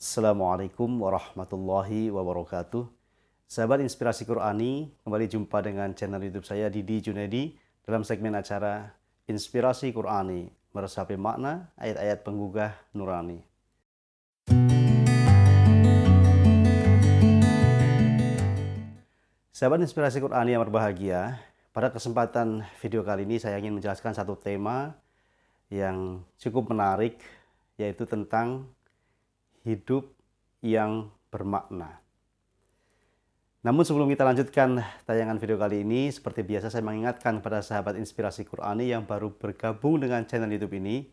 Assalamualaikum warahmatullahi wabarakatuh. Sahabat Inspirasi Qur'ani, kembali jumpa dengan channel YouTube saya Didi Junedi dalam segmen acara Inspirasi Qur'ani, meresapi makna ayat-ayat penggugah nurani. Sahabat Inspirasi Qur'ani yang berbahagia, pada kesempatan video kali ini saya ingin menjelaskan satu tema yang cukup menarik, yaitu tentang hidup yang bermakna. Namun sebelum kita lanjutkan tayangan video kali ini, seperti biasa saya mengingatkan kepada sahabat Inspirasi Qur'ani yang baru bergabung dengan channel YouTube ini,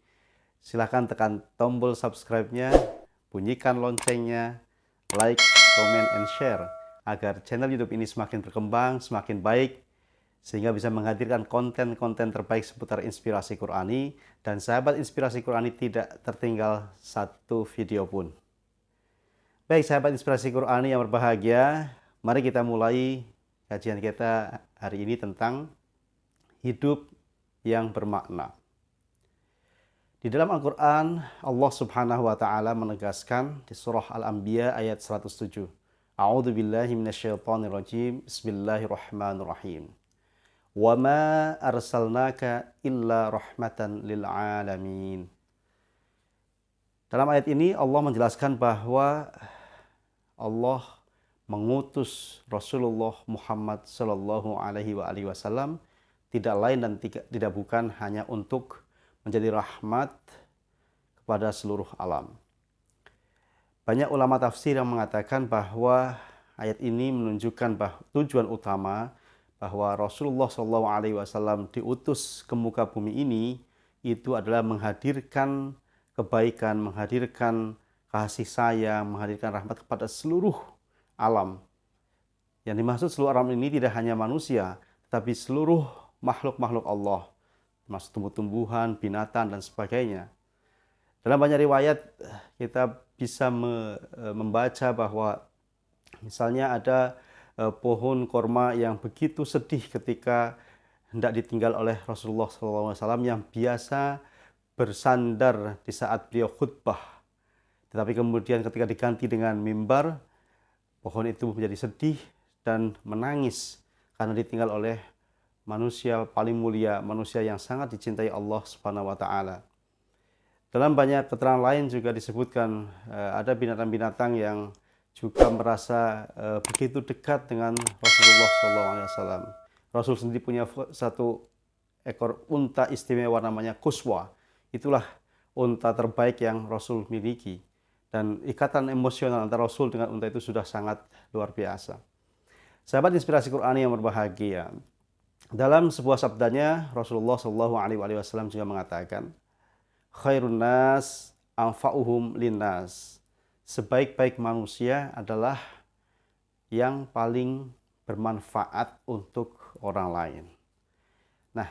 silahkan tekan tombol subscribe-nya, bunyikan loncengnya, like, comment, and share, agar channel YouTube ini semakin berkembang, semakin baik, sehingga bisa menghadirkan konten-konten terbaik seputar Inspirasi Qur'ani, dan sahabat Inspirasi Qur'ani tidak tertinggal satu video pun. Baik sahabat Inspirasi Qur'ani yang berbahagia, mari kita mulai kajian kita hari ini tentang hidup yang bermakna. Di dalam Al-Quran, Allah Subhanahu wa Ta'ala menegaskan di surah Al-Anbiya ayat 107. A'udzu billahi minasyaitonir rajim. Bismillahirrahmanirrahim. Wa ma arsalnaka illa rahmatan lil alamin. Dalam ayat ini Allah menjelaskan bahwa Allah mengutus Rasulullah Muhammad Sallallahu Alaihi Wasallam tidak lain dan tidak bukan hanya untuk menjadi rahmat kepada seluruh alam. Banyak ulama tafsir yang mengatakan bahwa ayat ini menunjukkan tujuan utama bahwa Rasulullah Sallallahu Alaihi Wasallam diutus ke muka bumi ini itu adalah menghadirkan kebaikan, menghadirkan kasih sayang, menghadirkan rahmat kepada seluruh alam. Yang dimaksud seluruh alam ini tidak hanya manusia, tetapi seluruh makhluk-makhluk Allah, termasuk tumbuh-tumbuhan, binatang, dan sebagainya. Dalam banyak riwayat kita bisa membaca bahwa misalnya ada pohon korma yang begitu sedih ketika hendak ditinggal oleh Rasulullah SAW yang biasa bersandar di saat beliau khutbah. Tetapi kemudian ketika diganti dengan mimbar, pohon itu menjadi sedih dan menangis karena ditinggal oleh manusia paling mulia, manusia yang sangat dicintai Allah Subhanahu wa Ta'ala. Dalam banyak keterangan lain juga disebutkan ada binatang-binatang yang juga merasa begitu dekat dengan Rasulullah SAW. Rasul sendiri punya satu ekor unta istimewa namanya Kuswa. Itulah unta terbaik yang Rasul miliki. Dan ikatan emosional antara Rasul dengan unta itu sudah sangat luar biasa. Sahabat Inspirasi Qur'ani yang berbahagia, dalam sebuah sabdanya Rasulullah SAW juga mengatakan, khairun nas anfa'uhum linnas. Sebaik-baik manusia adalah yang paling bermanfaat untuk orang lain. Nah,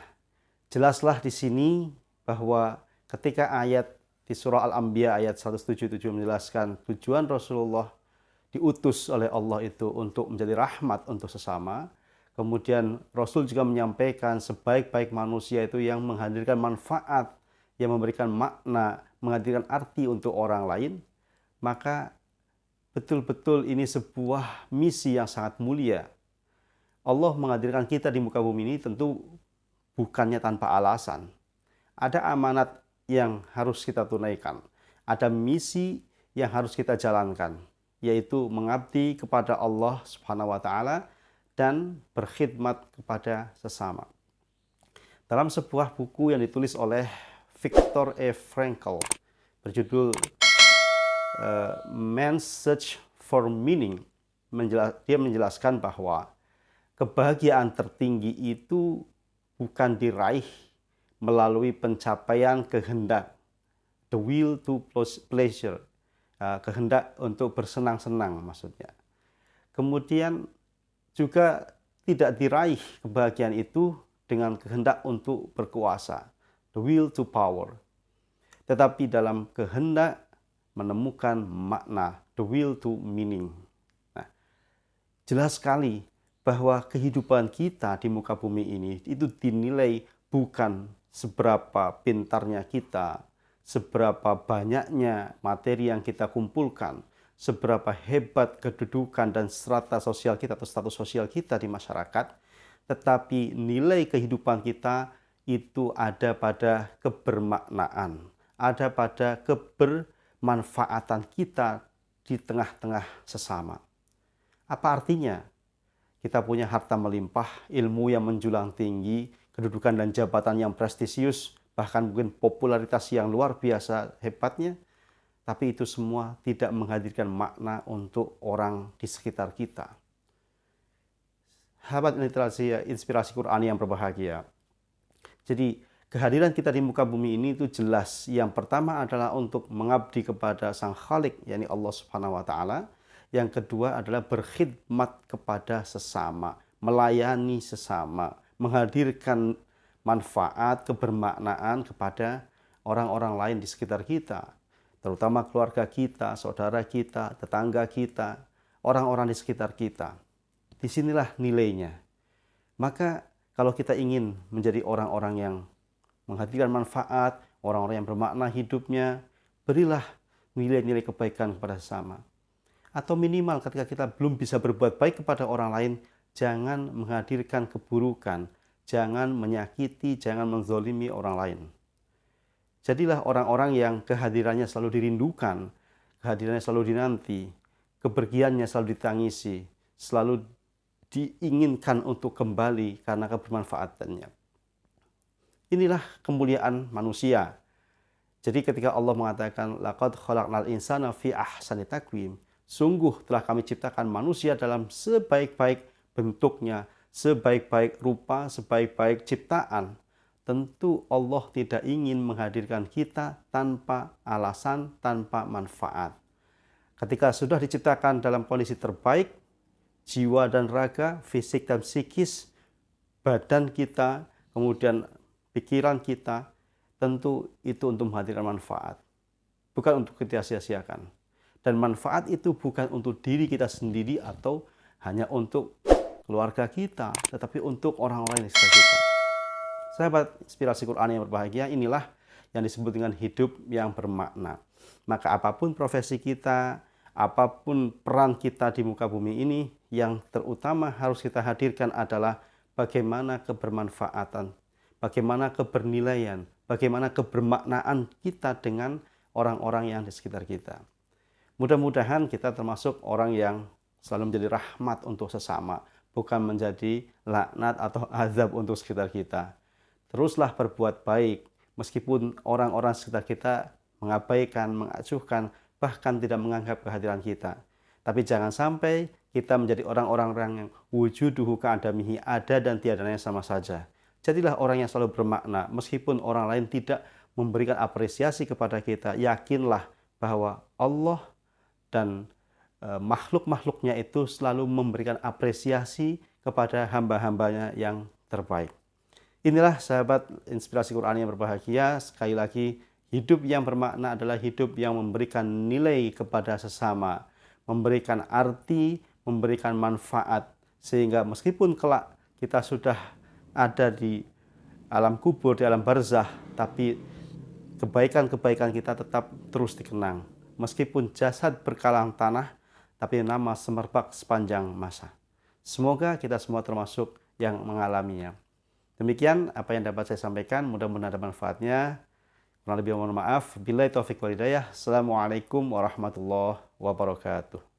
jelaslah di sini bahwa ketika ayat di surah Al-Anbiya ayat 177 menjelaskan tujuan Rasulullah diutus oleh Allah itu untuk menjadi rahmat untuk sesama. Kemudian Rasul juga menyampaikan sebaik-baik manusia itu yang menghadirkan manfaat, yang memberikan makna, menghadirkan arti untuk orang lain. Maka betul-betul ini sebuah misi yang sangat mulia. Allah menghadirkan kita di muka bumi ini tentu bukannya tanpa alasan. Ada amanat yang harus kita tunaikan. Ada misi yang harus kita jalankan, yaitu mengabdi kepada Allah Subhanahu wa Ta'ala dan berkhidmat kepada sesama. Dalam sebuah buku yang ditulis oleh Viktor E. Frankl berjudul Man's Search for Meaning, dia menjelaskan bahwa kebahagiaan tertinggi itu bukan diraih melalui pencapaian kehendak, the will to pleasure, kehendak untuk bersenang-senang maksudnya. Kemudian juga tidak diraih kebahagiaan itu dengan kehendak untuk berkuasa, the will to power. Tetapi dalam kehendak menemukan makna, the will to meaning. Nah, jelas sekali bahwa kehidupan kita di muka bumi ini itu dinilai bukan seberapa pintarnya kita, seberapa banyaknya materi yang kita kumpulkan, seberapa hebat kedudukan dan strata sosial kita atau status sosial kita di masyarakat, tetapi nilai kehidupan kita itu ada pada kebermaknaan, ada pada kebermanfaatan kita di tengah-tengah sesama. Apa artinya? Kita punya harta melimpah, ilmu yang menjulang tinggi, kedudukan dan jabatan yang prestisius, bahkan mungkin popularitas yang luar biasa hebatnya, tapi itu semua tidak menghadirkan makna untuk orang di sekitar kita. Sahabat literasi inspirasi Quran yang berbahagia. Jadi kehadiran kita di muka bumi ini itu jelas. Yang pertama adalah untuk mengabdi kepada Sang Khalik, yakni Allah Subhanahu wa taala. Yang kedua adalah berkhidmat kepada sesama, melayani sesama, menghadirkan manfaat, kebermaknaan kepada orang-orang lain di sekitar kita, terutama keluarga kita, saudara kita, tetangga kita, orang-orang di sekitar kita. Disinilah nilainya. Maka kalau kita ingin menjadi orang-orang yang menghadirkan manfaat, orang-orang yang bermakna hidupnya, berilah nilai-nilai kebaikan kepada sesama. Atau minimal ketika kita belum bisa berbuat baik kepada orang lain, jangan menghadirkan keburukan, jangan menyakiti, jangan menzolimi orang lain. Jadilah orang-orang yang kehadirannya selalu dirindukan, kehadirannya selalu dinanti, kepergiannya selalu ditangisi, selalu diinginkan untuk kembali karena kebermanfaatannya. Inilah kemuliaan manusia. Jadi ketika Allah mengatakan laqad khalaqnal insana fi ahsani taqwim, sungguh telah kami ciptakan manusia dalam sebaik-baik bentuknya, sebaik-baik rupa, sebaik-baik ciptaan. Tentu Allah tidak ingin menghadirkan kita tanpa alasan, tanpa manfaat. Ketika sudah diciptakan dalam kondisi terbaik, jiwa dan raga, fisik dan psikis, badan kita, kemudian pikiran kita, tentu itu untuk menghadirkan manfaat. Bukan untuk kita sia-siakan. Dan manfaat itu bukan untuk diri kita sendiri atau hanya untuk keluarga kita, tetapi untuk orang-orang di sekitar kita. Sahabat inspirasi Quran yang berbahagia, inilah yang disebut dengan hidup yang bermakna. Maka apapun profesi kita, apapun peran kita di muka bumi ini, yang terutama harus kita hadirkan adalah bagaimana kebermanfaatan, bagaimana kebernilaian, bagaimana kebermaknaan kita dengan orang-orang yang di sekitar kita. Mudah-mudahan kita termasuk orang yang selalu menjadi rahmat untuk sesama, bukan menjadi laknat atau azab untuk sekitar kita. Teruslah berbuat baik, meskipun orang-orang sekitar kita mengabaikan, mengacuhkan, bahkan tidak menganggap kehadiran kita. Tapi jangan sampai kita menjadi orang-orang yang wujuduhu ka'adamihi, ada dan tiadanya sama saja. Jadilah orang yang selalu bermakna, meskipun orang lain tidak memberikan apresiasi kepada kita, yakinlah bahwa Allah dan makhluk-makhluknya itu selalu memberikan apresiasi kepada hamba-hambanya yang terbaik. Inilah sahabat inspirasi Quran yang berbahagia. Sekali lagi, hidup yang bermakna adalah hidup yang memberikan nilai kepada sesama, memberikan arti, memberikan manfaat, sehingga meskipun kelak kita sudah ada di alam kubur, di alam barzah, tapi kebaikan-kebaikan kita tetap terus dikenang. Meskipun jasad berkalang tanah, tapi nama semerbak sepanjang masa. Semoga kita semua termasuk yang mengalaminya. Demikian apa yang dapat saya sampaikan, mudah-mudahan ada manfaatnya. Kurang lebih mohon maaf. Billahi taufiq wal hidayah. Assalamualaikum warahmatullahi wabarakatuh.